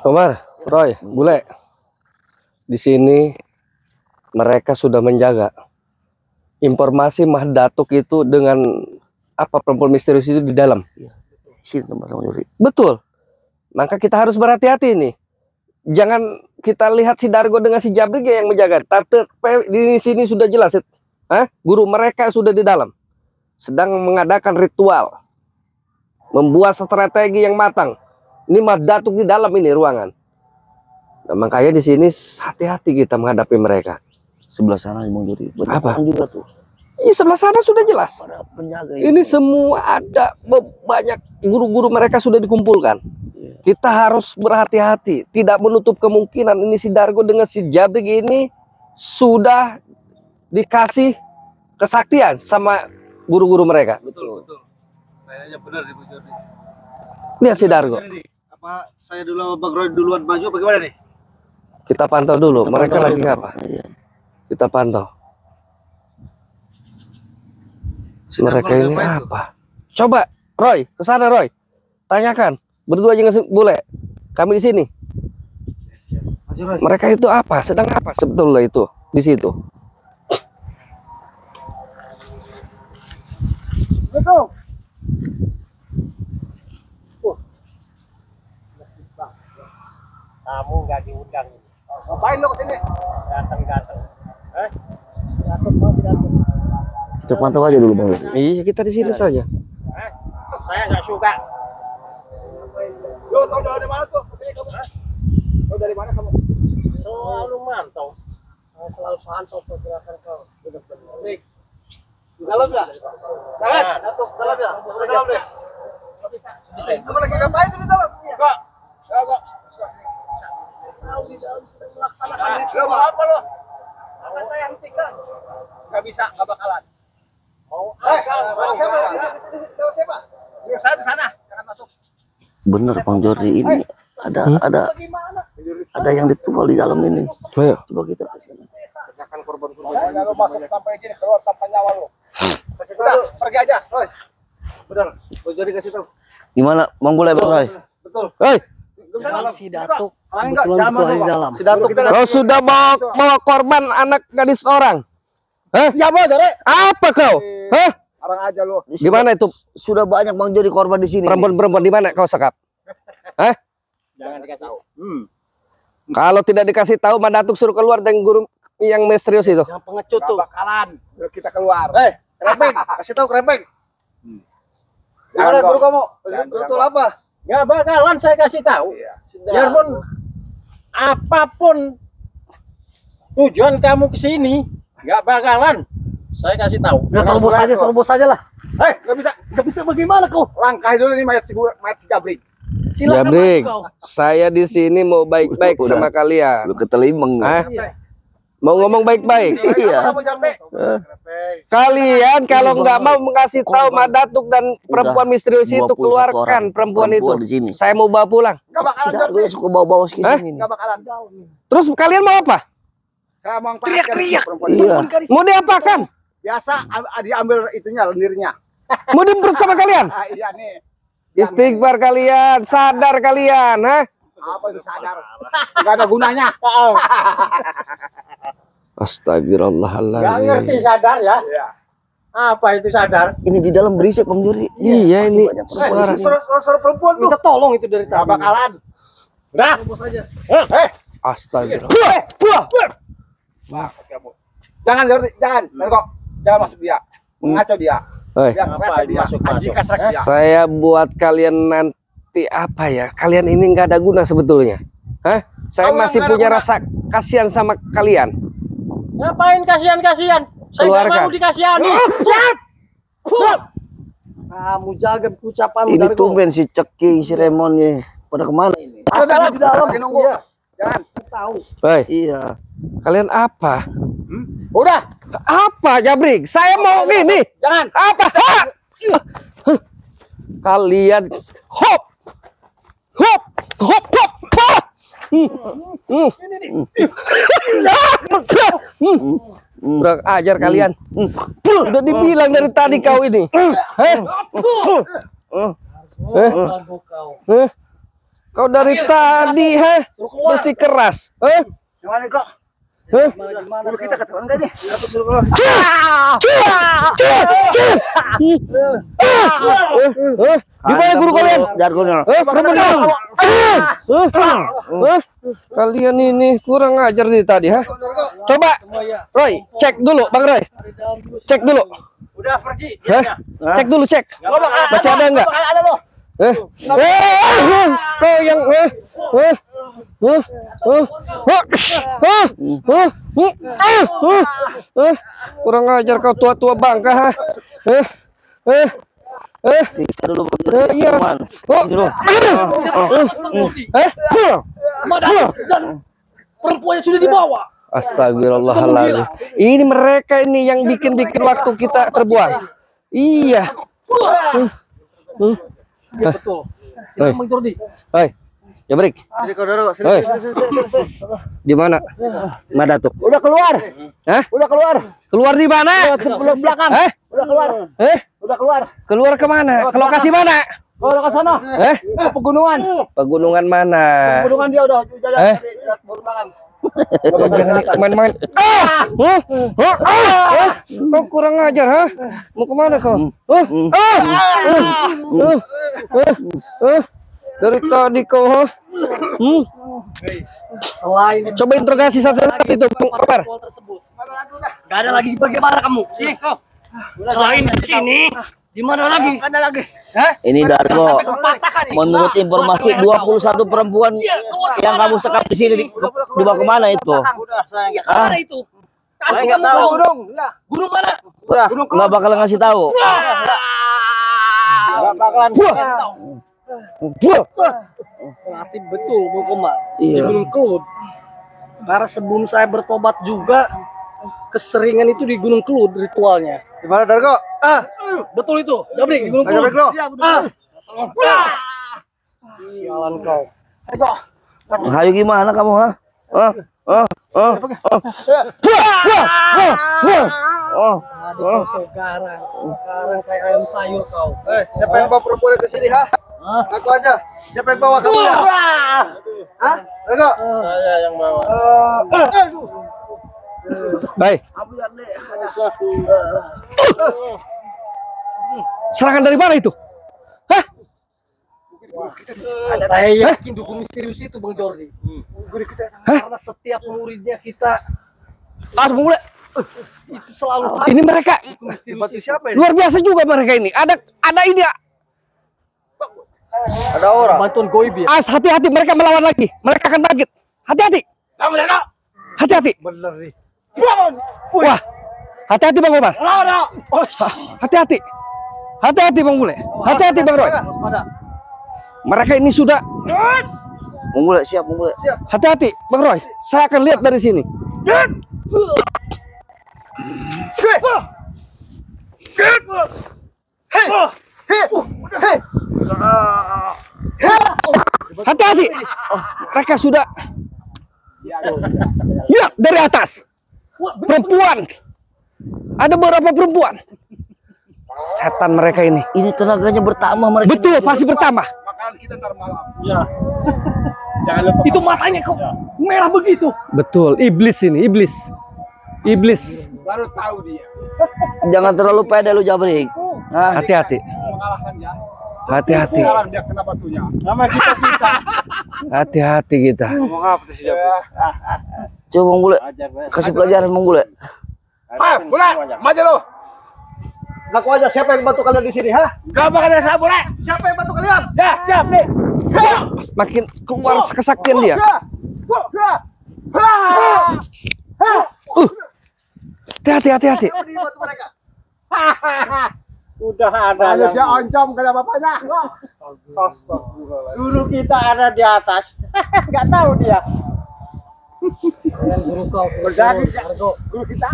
Omar, Roy, Bule. Di sini mereka sudah menjaga informasi Mah Datuk itu dengan apa perempuan misterius itu di dalam. Sini tempat sama Juri. Betul. Maka kita harus berhati-hati nih. Jangan kita lihat si Dargo dengan si Jabrik yang menjaga. Tapi di sini sudah jelas. Guru mereka sudah di dalam. Sedang mengadakan ritual. Membuat strategi yang matang. Ini Mah Datuk di dalam ini ruangan. Nah, makanya di sini hati-hati kita menghadapi mereka. Sebelah sana Bang Juri. Apa? Juga tuh. Ini sebelah sana sudah jelas. Pada penjaga ini semua ada banyak guru-guru mereka sudah dikumpulkan. Kita harus berhati-hati. Tidak menutup kemungkinan ini si Dargo dengan si Jabrik ini sudah dikasih kesaktian sama guru-guru mereka. Betul. Kayaknya benar Ibu Jody. Lihat si Dargo. Apa saya dulu Bang Roy duluan maju bagaimana nih? Kita pantau dulu. Mereka lagi apa? Kita pantau. Mereka ini apa? Coba Roy, ke sana Roy. Tanyakan. Berdua jangan Bule. Kami di sini. Mereka itu apa? Sedang apa sebetulnya itu di situ? Betul. Kamu nggak diundang. Ngapain lo kesini? Datang. Datang. Kita pantau aja dulu Bang. Iya, kita di sini saja. Saya nggak suka. Yo, tahu dari mana tuh? Kesini kamu? Tahu dari mana kamu? Selalu mantau. Saya selalu pantau pergerakan kau. Benar-benar. Baik. Di dalam nggak? Jangan. Datuk, dalam ya? Dalam deh. Bisa. Kamu lagi ngapain di dalam? Enggak. Enggak. Kau di dalam sedang melaksanakan ritual. Lo mau apa lo? Akan saya hentikan. Nggak bisa, nggak bakalan. Mau siapa? Saya di sana, jangan masuk. Bener Bang Jody, ini ada yang ditual di dalam ini. Ayo. Coba kita Kerjakan korban-korban. Jangan lo masuk sampai izin keluar tanpa nyawa lo. Udah, pergi aja. Roy. Benar. Bang Jody kasih tahu. gimana Bang Bule Bang Roy? Betul. Hei, Si Datuk Jangan masuk di dalam. Si Datuk. kau sudah bawa korban anak gadis orang. Ya mau Jore. Apa kau? Orang aja lo. Di mana itu Sudah banyak Bang Jody korban di sini. perempuan-perempuan di mana kau sekap? Jangan dikasih tahu. Kalau tidak dikasih tahu, Mah Datuk suruh keluar dengan guru yang misterius itu. yang pengecut tuh. Bakalan. Kita keluar. Krempeng, kasih tahu Krempeng. Gimana guru kamu? Betul apa? Gak bakalan saya kasih tahu. Biarpun apapun tujuan kamu ke sini, gak bakalan saya kasih tahu. Terobos aja lah. Gak bisa bagaimana kau? Langkah dulu nih mayat si Jabrik. Silakan Jabrik, masuk kau. saya di sini mau baik-baik Udah. sama kalian. Lu ketelimeng. Mau ngomong baik-baik. Iya. Kalian kalau nggak mau mengasih tahu Mah Datuk dan perempuan misterius itu, 21 keluarkan orang perempuan itu. di sini. Saya mau bawa pulang. Gak bakalan Si Dargo yang suka bawa-bawa ke sini nih. Gak bakalan. Terus kalian mau apa? Saya mau Teriak-teriak. Iya. Mau diapakan? Biasa diambil itunya lendirnya. Mau diperut sama kalian? Iya nih. Istighfar kalian, sadar kalian, Apa itu sadar? Gak ada gunanya. Gak Astagfirullahaladzim. ngerti sadar ya? Iya. Apa itu sadar? Ini di dalam berisik Bang Jody. Iya, ini banyak suara. Suara perempuan tuh. Minta tolong itu dari Gak tadi. bakalan. Udah. Astagfirullah. Jangan kok. Jangan masuk dia. Ngaco dia. Hei, Biar rasa dia. Anjing kasrak dia. saya buat kalian nanti apa ya? Kalian ini nggak ada guna sebetulnya. Saya Kamu yang masih nggak ada punya guna. rasa kasihan sama kalian. Ngapain kasihan-kasihan? Saya nggak Keluarkan. mau dikasihani. Siap. Kamu jaga ucapanmu Ini Dargo. tumben si Ceking, si Remonnya. Pada kemana ini? Pasti di dalam. Lagi nunggu. Iya. Jangan. Tahu. Hei, Iya. kalian apa? Udah. Apa, Jabrik? Saya mau gini. Jangan. Apa? Kalian hop. Kurang ajar kalian. Udah dibilang dari tadi kau ini. Kau dari tadi, bersih keras. Gimana kok? Guru kita ketahuan enggak nih? Di mana guru kalian? Jargonnya. Kalian ini kurang ajar nih tadi, Coba, Roy, cek dulu, Bang Roy. Cek dulu. Udah pergi. Cek dulu, cek. Masih ada enggak? Ada loh. Kau yang kurang ajar kau tua-tua bangka. Siksa dulu Iya. Dan perempuannya sudah dibawa. Astagfirullahaladzim. Ini mereka ini yang bikin waktu kita terbuang. Iya. Betul. Bang Jordi. Hei, Jabrik. Hei. Di mana? Madatuk. Udah keluar. Hah? Udah keluar. Keluar di mana? Belakang. Udah keluar. Udah keluar. Keluar ke mana? Ke lokasi mana? Kalau ke sana. Ke pegunungan. Pegunungan mana? Pegunungan dia udah jalan baru belakang. Jangan kemana-mana. Kau kurang ajar, Mau kemana kau? Dari tadi kau, Selain Coba interogasi satu-satu itu, Bang Komar. tersebut. Gak ada lagi bagaimana kamu? Sini kau. Selain di sini, di mana lagi? Ada lagi. Ini Dargo. Menurut informasi 21 perempuan yang kamu sekap di sini dibawa kemana itu? Iya, kemana itu? Kasih kamu tahu. Gunung mana? Nggak bakal ngasih tahu. Nggak bakalan tahu. Berarti betul Bung Komar. Di Iya. Gunung Kelut. Karena sebelum saya bertobat juga keseringan itu di Gunung Kelut ritualnya. Di mana Dargo? Betul itu. Jabrik di Gunung Kelut. Sialan kau. Hayu gimana kamu, Aduh sekarang kayak ayam sayur kau. Siapa yang bawa perempuan ke sini, Aku aja. Siapa yang bawa kamu ya? Dargo. Saya yang bawa. Baik. Serangan dari mana itu? Saya yakin dukun misterius itu Bang Jordi. Karena setiap muridnya kita Langsung mulai. itu selalu Ini mereka misterius. luar biasa juga mereka ini. Ada ini. Ada orang. Bantuan goib ya. Hati-hati mereka melawan lagi. Mereka akan bangkit. Hati-hati. Kamu lihat Hati-hati. bener nih. Wah. Hati-hati Bang Omar. Lawan. Hati-hati. Hati-hati Bang Bule. Hati-hati Bang Roy. Waspada. Mereka ini sudah. Mau mulai siap, mau mulai. Siap. Hati-hati Bang Roy. Saya akan lihat dari sini. Hati-hati. Mereka sudah. Ya, dari atas. Perempuan. Ada beberapa perempuan. Setan mereka ini. Ini tenaganya bertambah mereka. Betul, pasti bertambah. Itu matanya kok merah begitu. Betul, iblis ini, iblis. Iblis. Jangan terlalu pede lu, Jabrik. Hati-hati. Hati-hati. Hati-hati kita. Coba Bang Bule. Kasih pelajaran Bang Bule. Bule, maju lu. Ngaku aja siapa yang bantu kalian di sini, Gak bakal ada Bule. Siapa yang bantu kalian? Ya, siap nih. Makin keluar kesaktian dia. Hati-hati. Udah ada yang oncom kena bapaknya. guru kita ada di atas. Nggak tahu dia. Guru kau Berjadi guru kita.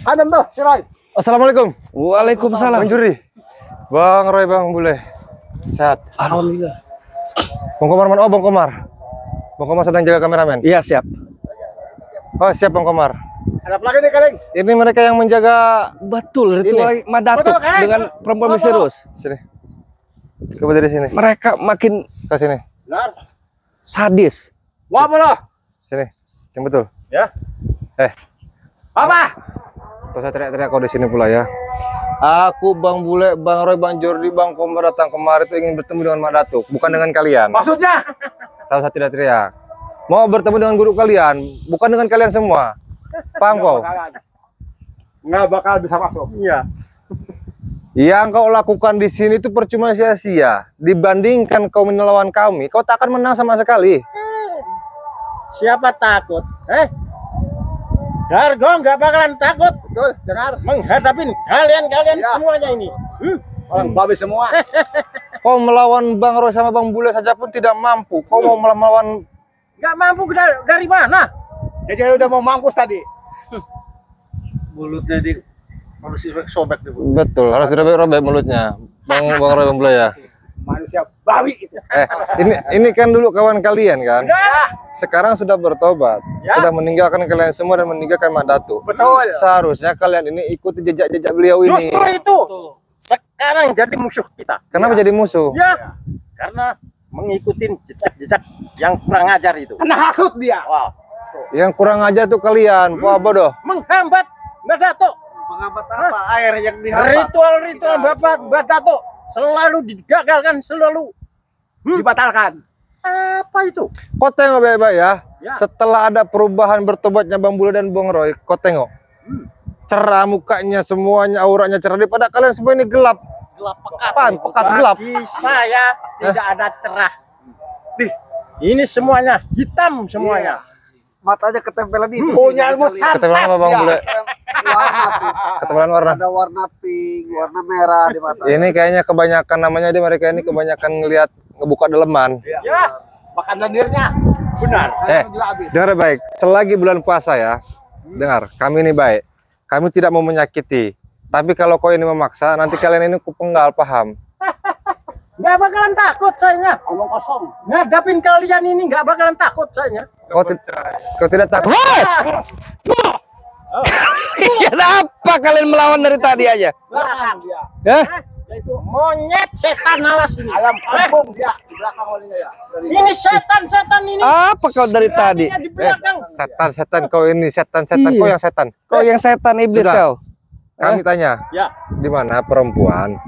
Adem tuh, si Roy. Assalamualaikum. Waalaikumsalam. Bang Juri. Bang Roy, Bang Bule. Sehat. Alhamdulillah. Bang Komar mana? Oh, Bang Komar. Bang Komar sedang jaga kameramen. Iya, siap. Oh, siap Bang Komar. Ada apa lagi nih, Kaleng? Ini mereka yang menjaga Betul, ritual Madatuk Betul, kan? dengan perempuan misterius. sini. Coba dari sini. Mereka makin Ke sini. Benar. sadis. Mau apa lo? Sini. Yang betul. Ya. Apa? Tuh saya teriak-teriak kau di sini pula ya. Aku Bang Bule, Bang Roy, Bang Jordi, Bang Komar datang kemari itu ingin bertemu dengan Mak Datuk, bukan dengan kalian. Maksudnya? Tahu saya tidak teriak. Mau bertemu dengan guru kalian, bukan dengan kalian semua. Paham kau? Nggak bakal bisa masuk. Iya. Yang kau lakukan di sini itu percuma sia-sia. Dibandingkan kau melawan kami, kau tak akan menang sama sekali. Siapa takut? Dargo nggak bakalan takut. Betul, dengar. Menghadapin kalian Ya. semuanya ini. Orang babi semua. Kau melawan Bang Roy sama Bang Bule saja pun tidak mampu. Kau mau melawan Nggak mampu dari mana? Dia udah mau mampus tadi. Mulutnya di harus sobek nih. betul, harus dirobek-robek mulutnya. Bang Roy, Bang Bule ya. Manusia babi itu. Ini kan dulu kawan kalian kan. Udah. Sekarang sudah bertobat, Ya. sudah meninggalkan kalian semua dan meninggalkan Mak Datuk. Betul. Seharusnya kalian ini ikuti jejak-jejak beliau ini. Justru itu. Sekarang jadi musuh kita. Kenapa jadi musuh? Ya. Karena mengikuti jejak-jejak yang kurang ajar itu. Kena hasut dia. Wow. Yang kurang aja tuh kalian, wah bodoh. Menghambat Mbak Dato. Menghambat apa? Air yang dihambat. Ritual-ritual Mbak Dato selalu digagalkan, selalu Dibatalkan. apa itu? Kau tengok baik-baik ya. Ya. Setelah ada perubahan bertobatnya Bang Bule dan Bang Roy, kau tengok. Cerah mukanya, semuanya auranya cerah. Daripada kalian semua ini gelap. Gelap pekat. Pekat gelap. Bagi saya tidak ada cerah. Nih, ini semuanya hitam semuanya. Matanya ketempelan itu. Punya ilmu santet. Ketemuan apa Bang Bule? Warna tuh. Ketemuan warna. Ada warna pink, warna merah di mata. Ini kayaknya kebanyakan namanya dia mereka ini kebanyakan ngelihat ngebuka daleman. Ya, makan lendirnya. Benar. Juga habis. Dengar baik, selagi bulan puasa ya. Dengar, kami ini baik. Kami tidak mau menyakiti. Tapi kalau kau ini memaksa, nanti kalian ini kupenggal, paham? Nggak bakalan takut saya. Omong kosong. Ngadapin kalian ini nggak bakalan takut saya. Kau tidak takut? Kenapa kalian melawan dari tadi aja? Belakang dia. Hah? Yaitu Monyet setan alas ini. ayam kampung dia. Belakang walinya ya. Dari Ini setan ini. Apa kau dari tadi? Beraninya di belakang. Setan kau ini, setan kau yang setan. Kau yang setan iblis Sudah. kau. Kami tanya, Ya, di mana perempuan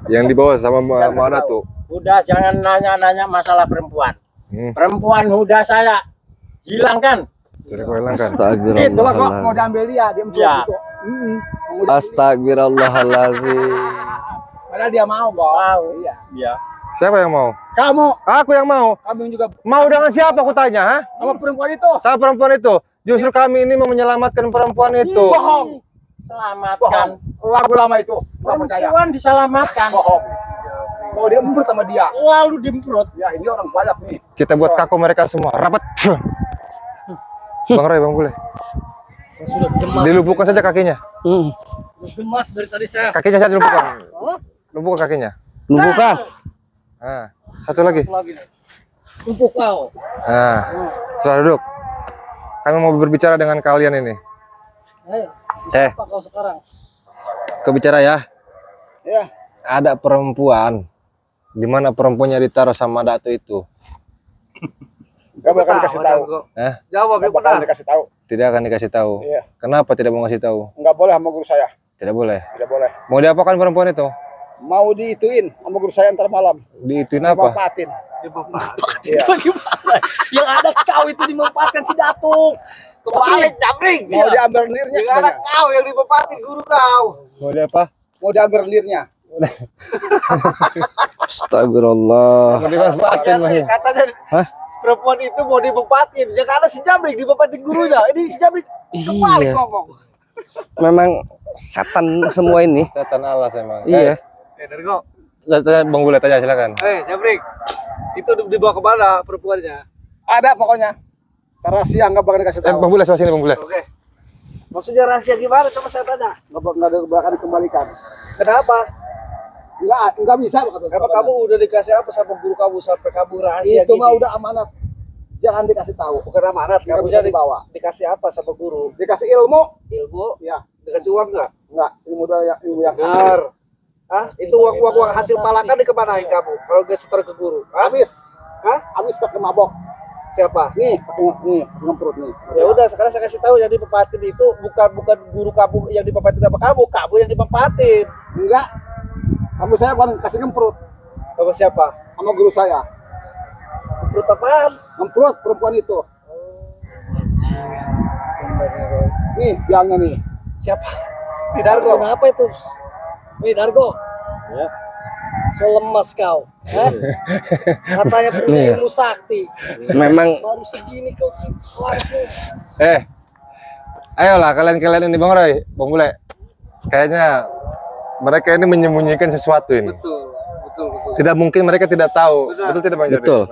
yang dibawa sama Mak Datuk? udah jangan nanya-nanya masalah perempuan. Perempuan udah saya hilangkan. Jadi kau hilangkan. itu lah kok mau Astagfirullahaladzim. diambil dia empuk Ya. itu. Astagfirullahaladzim. Padahal dia mau kok. Mau. Iya. Ya. Siapa yang mau? Kamu, Aku yang mau. kamu juga Mau dengan siapa aku tanya, ha? sama perempuan itu. Sama perempuan itu. Justru kami ini mau menyelamatkan perempuan itu. Bohong. Selamatkan. Lagu lama itu. Nggak percaya. Perempuan diselamatkan. Bohong. Mau diemput sama dia. Lalu dimprot. Ya ini orang banyak nih. Kita buat kaku mereka semua. Rapat. Bang Roy, Bang Bule. Sudah gemas. Dilumpuhkan saja kakinya. Gemas dari tadi saya. Kakinya saja dilumpuhkan. Lumpuhkan kakinya. Lumpuhkan. Nah, satu lagi. Tumpuk kau. Nah, setelah duduk. Kami mau berbicara dengan kalian ini. Ayo. Apa kau sekarang? Kau bicara ya. Ya. Ada perempuan. Di mana perempuannya ditaruh sama Dato itu? Gak bakal dikasih tahu. Jawab Gak bakal dikasih tahu. Tidak akan dikasih tahu. Iya. Kenapa tidak mau ngasih tahu? Nggak boleh sama guru saya. Tidak boleh. Tidak boleh. Mau diapakan perempuan itu? Mau diituin sama guru saya ntar malam. Diituin apa? Dimanfaatin. Iya. Yang ada kau itu dimanfaatkan si Datuk. Kebalik, Jabring. Mau diambil lirnya. Yang ada kau yang dimanfaatin guru kau. Mau dia apa? Mau diambil lirnya. Astagfirullah. Mau dimanfaatin lagi. Katanya Hah? perempuan itu mau dimanfaatin. Yang ada si Jabring dimanfaatin gurunya. Ini si Jabring kebalik Iya. ngomong. Memang setan semua ini. Setan alas emang. Iya. Dergo. Bang Bule tanya silakan. Jabrik. Itu dibawa ke mana perempuannya? Ada pokoknya. Rahasia nggak bakal dikasih tahu. Bang Bule sama sini Bang Bule. Oke. Maksudnya rahasia gimana? Coba saya tanya. Nggak bakal dikembalikan. Kenapa? Nggak bisa. Kenapa kamu udah dikasih apa sama guru kamu sampai kamu rahasia itu gini? Mah udah amanat. Jangan dikasih tahu. Bukan amanat. Kamu bisa dibawa. Dikasih apa sama guru? Dikasih ilmu. Ilmu? Ya. Dikasih uang nggak? Nggak. Ilmu yang benar. Hah? Itu uang hasil palakan dikemanain kamu? Kalau gak setor ke guru? Habis. Hah? Habis pakai mabok. Siapa? Nih, ngemprut nih. Ya udah, sekarang saya kasih tahu jadi pepatin itu bukan guru kamu yang dipepatin sama kamu yang dipepatin. Enggak. Kamu saya bukan kasih ngemprut. Sama siapa? Sama guru saya. Ngemprut apaan? Ngemprut perempuan itu. Nih, tiangnya nih. Siapa? Di Dargo. Kenapa itu? Nih, Dargo. Ya. So lemas kau. Katanya punya ilmu sakti. Memang Baru segini kau langsung. Ayolah kalian ini Bang Roy, Bang Bule. Kayaknya mereka ini menyembunyikan sesuatu ini. Betul. Tidak mungkin mereka tidak tahu. Betul tidak Bang Jordi? Betul.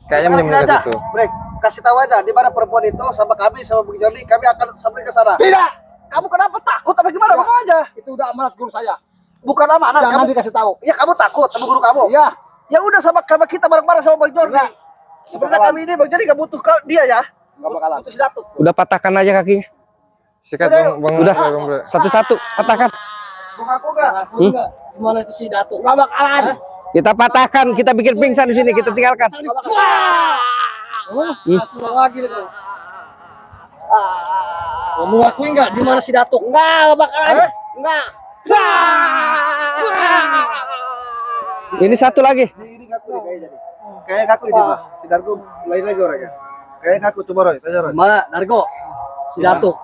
Kayaknya menyembunyikan itu. Break. Kasih tahu aja di mana perempuan itu sama kami sama Bung Joni, kami akan sampai ke sana. Tidak. Kamu kenapa takut? Apa gimana? Ngomong aja. Itu udah amanat guru saya. Bukan amanat. Jangan kamu dikasih tahu. Ya kamu takut sama guru kamu. Iya. Ya udah sama kita bareng-bareng sama Bang Joni. Sebenarnya kami ini Bang Joni gak butuh dia ya. Enggak bakalan. Butuh si Datuk. udah patahkan aja kakinya. Sikat Bang Udah. Bang Bule. Satu-satu patahkan. Bung aku enggak. Gimana itu si Datuk? Enggak bakalan. Kita patahkan, kita bikin pingsan di sini, kita tinggalkan. Lagi nih kau. Kamu ngakuin enggak di mana si Datuk? Enggak bakalan. Enggak. Ini satu lagi. Ini ngaku nih kayaknya jadi. Kayak ngaku ini mah. Si Dargo lain lagi orangnya. Kayak ngaku coba Roy, tanya Roy. Mana Dargo? Si Datuk.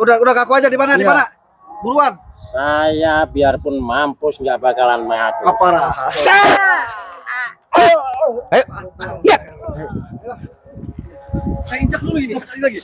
Udah ngaku aja di mana? Di mana? Buruan. Saya biarpun mampus nggak bakalan mengaku. Apa rasa? Ayo. Ya. Saya injak dulu ini sekali lagi.